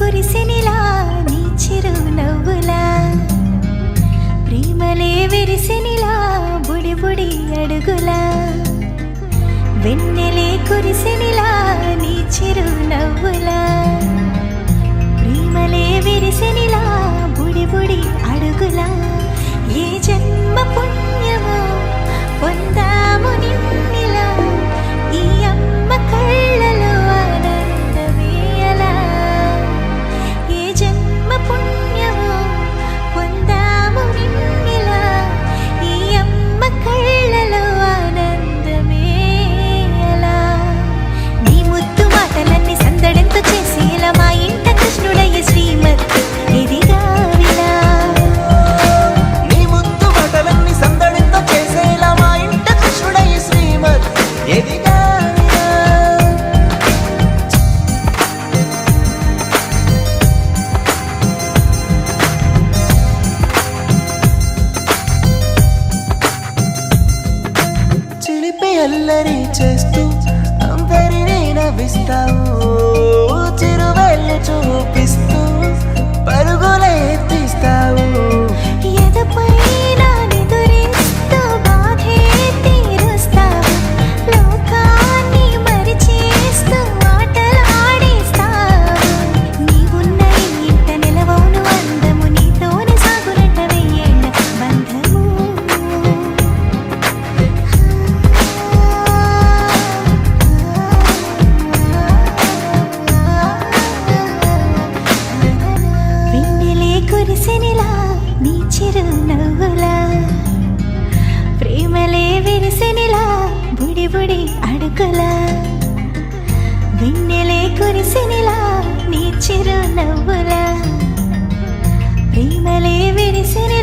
కురిసెనిలా నీ చిరు నవ్వులా ప్రేమలే విరిసెనిలా బుడి బుడి అడుగులా వెన్నెలే కురిసెనిలా నీ చిరు నవ్వులా ప్రేమలే విరిసెనిలా బుడి బుడి అడుగులా ఏ జన్మ పుణ్యమో పొందాము నిన్నిలా ఈ అమ్మ కళ్ళలో ఆనందమే అలా ఏ జన్మ పుణ్యమో పొందాము నిన్నిలా ఈ అమ్మ కళ్ళలో ఆనందమే అలా నీ ముద్దు మాటలన్నీ సందడంతో చేసేలా మా ఇంట కృష్ణుడయ్య శ్రీమతి ఇదిగా విలా నీ ముద్దు మాటలన్నీ సందడితో చేసేలా మా ఇంట కృష్ణుడయ్య శ్రీమతి ఎదిగా చిలిపి అల్లరి చేస్తూ అందరినీ నవ్విస్తావు చిరువెళ్ళు చూపిస్తూ పరుగులే తీస్తావు ఎదపై నా నిదురిస్తూ బాధే తీరుస్తావు లోకాన్ని మరిచేస్తూ ఆటలు ఆడిస్తావు నీవున్న ఇంట నిలవవును అందము నీతోనే సాగునంట వెయ్యేళ్ళ బంధము వెన్నెలే కురిసెనిలా నీ చిరు నవ్వులా ప్రేమలే విరిసెనిలా బుడి బుడి అడుగులా వెన్నెలే కురిసెనిలా నీ చిరు నవ్వులా ప్రేమలే విరిసెనిలా